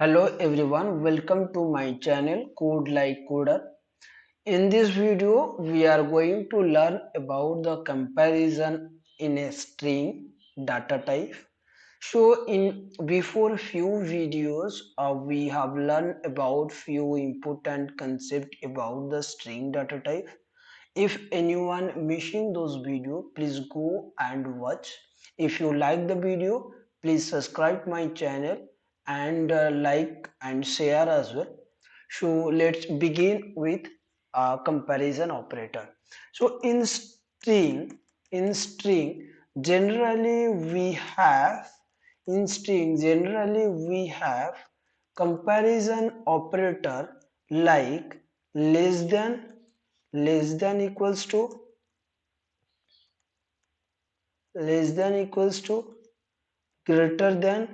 Hello everyone, welcome to my channel Code Like Coder. In this video, we are going to learn about the comparison in a string data type. So in before few videos, we have learned about few important concept about the string data type. If anyone missing those video, please go and watch. If you like the video, please subscribe my channel and like and share as well. So let's begin with a comparison operator. So in string generally we have in string generally we have comparison operator like less than, equals to, less than equals to, greater than,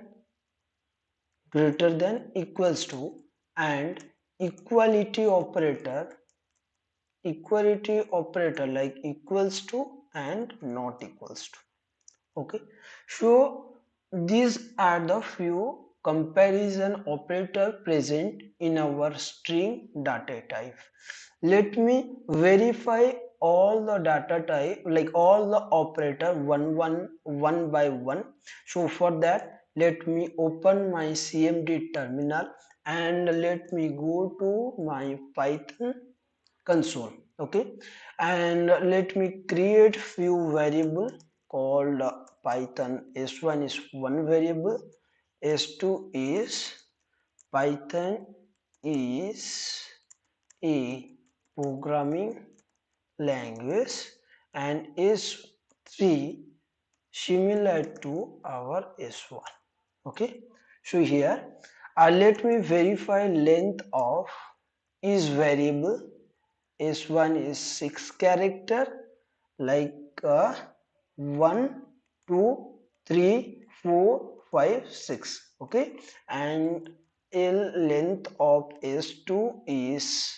equals to, and equality operator, like equals to and not equals to. Okay, so these are the few comparison operator present in our string data type. Let me verify all the data type, like all the operator one by one. So for that, let me open my cmd terminal and let me go to my python console. Okay, and let me create few variable called python s1 is one variable, s2 is python is a programming language, and s3 similar to our s1. Okay, so here let me verify length of is variable. S1 is 6 character, like 1, 2, 3, 4, 5, 6. Okay, and L length of S2 is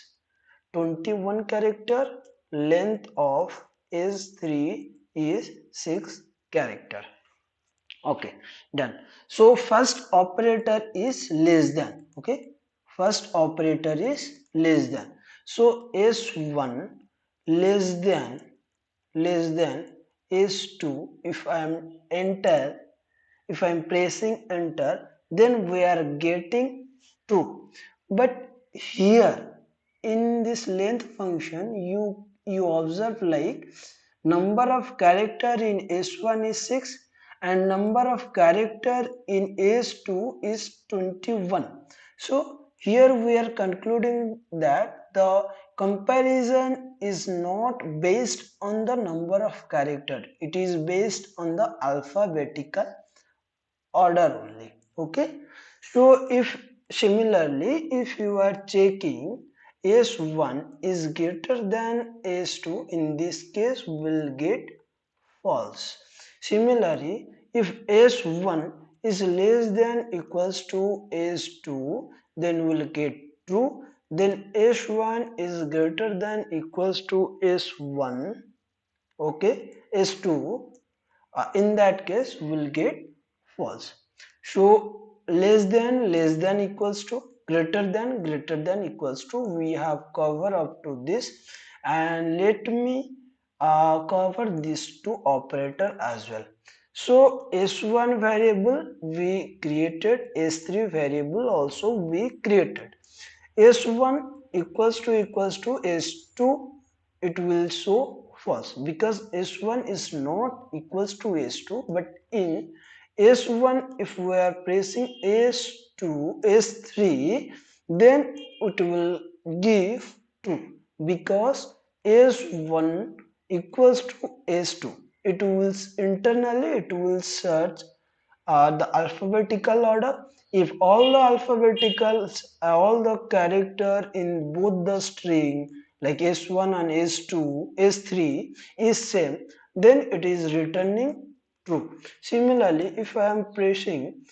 21 character, length of S3 is 6 character. Okay, done. So first operator is less than. Okay, first operator is less than. So s1 less than, s2. If I am enter, if I am pressing enter, then we are getting true. But here in this length function, you observe like number of character in s1 is 6 and number of character in s2 is 21. So here we are concluding that the comparison is not based on the number of character, it is based on the alphabetical order only. Okay, so if similarly if you are checking s1 is greater than s2, in this case will get false. Similarly, if s1 is less than equals to s2, then we'll get true. Then s1 is greater than equals to s1, okay, s2, in that case we'll get false. So less than equals to, greater than equals to, we have covered up to this. And let me cover these two operator as well. So s1 variable we created, s3 variable also we created. s1 equals to s2, it will show false because s1 is not equals to s2. But in s1 if we are pressing s2 s3, then it will give true because s1 equals to s2. It will internally it will search the alphabetical order. If all the alphabeticals, all the character in both the string like s1 and s2, s3 is same, then it is returning true. Similarly, if I am pressing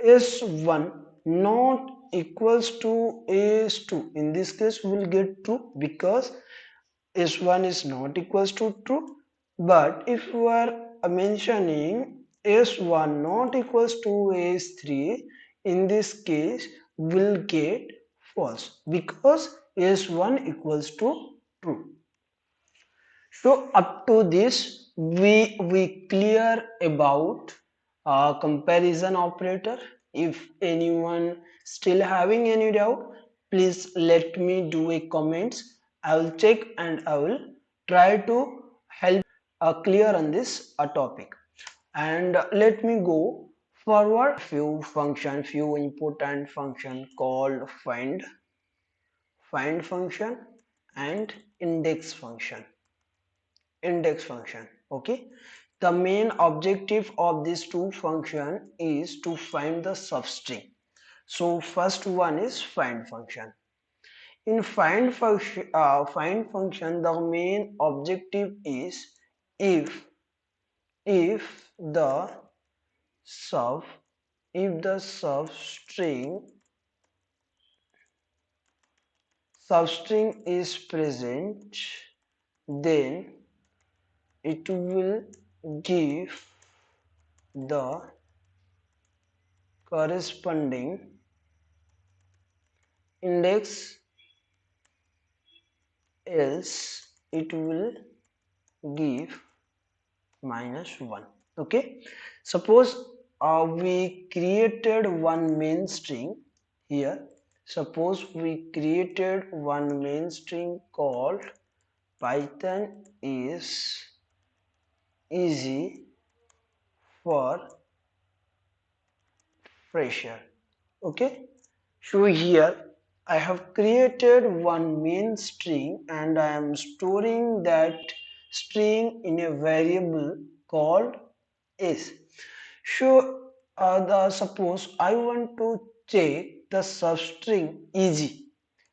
s1 not equals to s2, in this case we will get true because s1 is not equals to true. But if we are mentioning s1 not equals to s3, in this case will get false because s1 equals to true. So up to this, we clear about comparison operator. If anyone still having any doubt, please let me do a comments. I will check and I will try to help clear on this topic. And let me go forward. Few important function called find function and index function. Okay, the main objective of these two function is to find the substring. So first one is find function. In find function the main objective is if if the sub if the substring is present, then it will give the corresponding index, else it will give -1. Okay, suppose we created one main string here. Suppose we created one main string called Python is easy for fresher. Okay, so here I have created one main string and I am storing that string in a variable called is. So suppose I want to check the substring easy.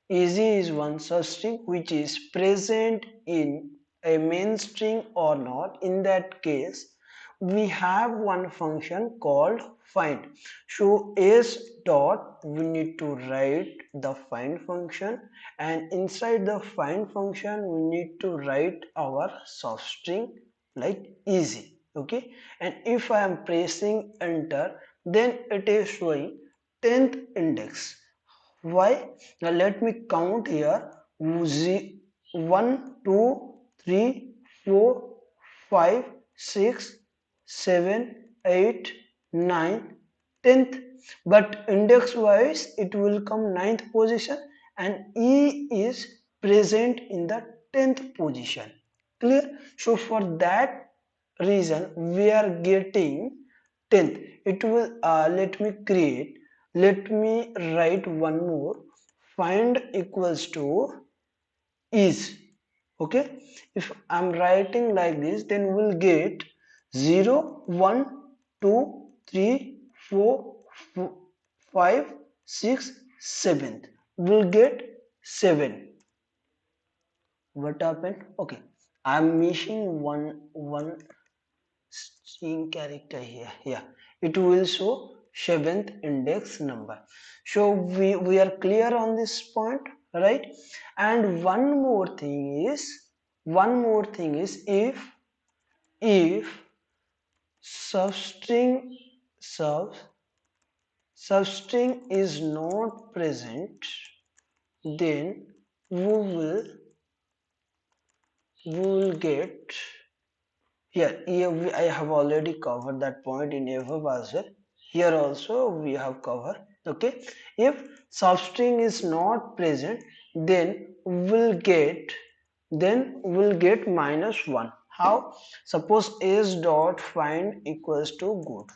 Easy is one substring which is present in a main string or not. In that case, we have one function called find. So s dot we need to write the find function, and inside the find function we need to write our substring like easy. Okay, and if I am pressing enter, then it is showing 10th index. Why? Now let me count here. 1, 2, 3, 4, 5, 6, 7, 8, 9, 10th. But index wise it will come ninth position and E is present in the 10th position. Clear? So for that reason we are getting 10th. It will let me write one more. Find equals to is. Okay, if I'm writing like this, then we'll get 0, 1, 2, 3, 4, 5, 6, 7. We'll get 7. What happened? Okay, I'm missing one string character here. Yeah, it will show 7th index number. So we are clear on this point, right? And one more thing is if substring sub substring is not present, then we will get here I have already covered that point in above as well. Here also we have covered. Okay, if substring is not present, then we'll get -1. How? Suppose s dot find equals to good.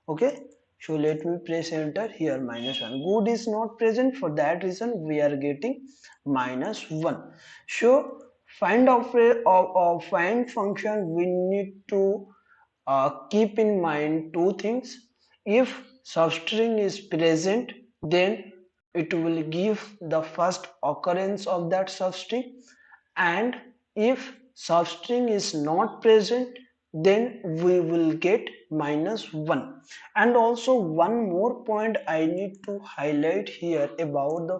Okay, so let me press enter. Here -1, good is not present. For that reason we are getting -1. So find function we need to keep in mind two things. If substring is present, then it will give the first occurrence of that substring, and if substring is not present, then we will get -1. And also one more point I need to highlight here about the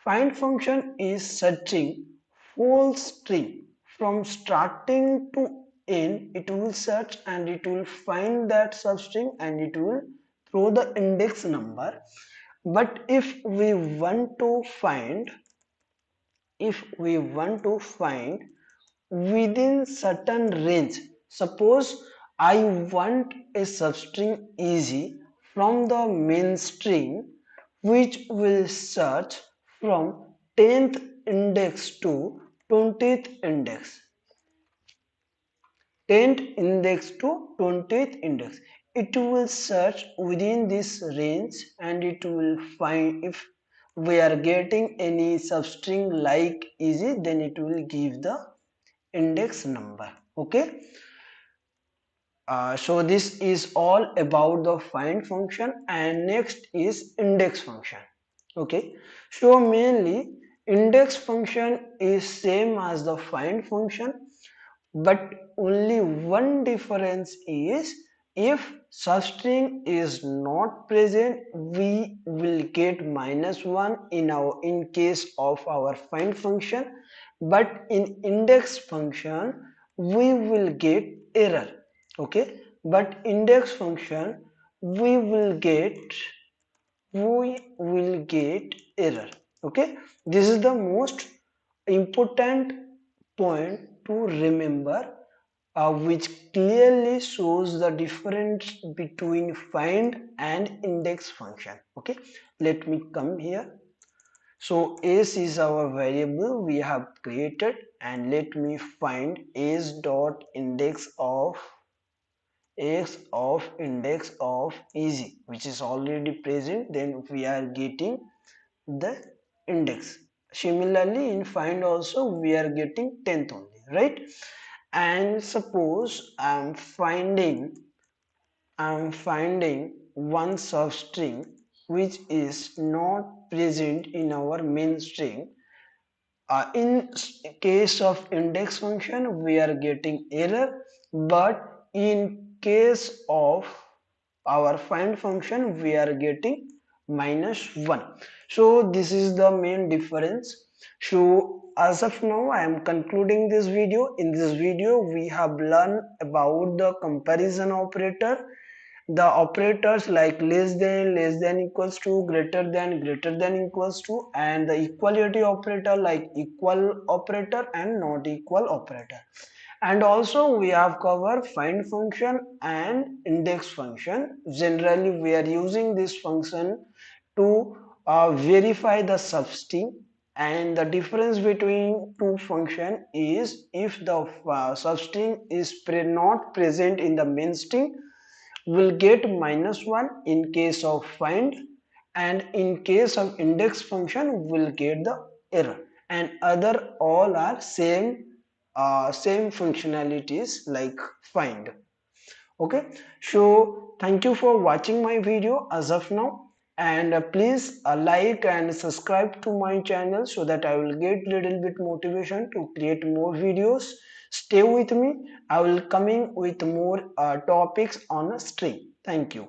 find function is searching whole string from starting to in, it will search and it will find that substring and it will throw the index number. But if we want to find within certain range, suppose I want a substring easy from the main string, which will search from 10th index to 20th index, 10th index to 20th index. It will search within this range and it will find if we are getting any substring like easy, then it will give the index number. Okay, so this is all about the find function, and next is index function. Okay, so mainly index function is same as the find function, but only one difference is if substring is not present, we will get -1 in case of our find function, but in index function we will get error. Okay, but index function we will get error. Okay, this is the most important point to remember, which clearly shows the difference between find and index function. Okay, let me come here. So s is our variable we have created, and let me find s dot index of easy, which is already present, then we are getting the index. Similarly in find also we are getting 10th only, right? And suppose I'm finding one substring which is not present in our main string. In case of index function we are getting error, but in case of our find function we are getting -1. So this is the main difference. So as of now I am concluding this video. In this video we have learned about the comparison operator, the operators like less than equals to, greater than equals to, and the equality operator like equal operator and not equal operator. And also we have covered find function and index function. Generally we are using this function to verify the substring, and the difference between two function is if the substring is not present in the main string, will get -1 in case of find, and in case of index function will get the error, and other all are same functionalities like find. Okay, so thank you for watching my video as of now, and please like and subscribe to my channel so that I will get little bit motivation to create more videos. Stay with me, I will coming with more topics on a string. Thank you.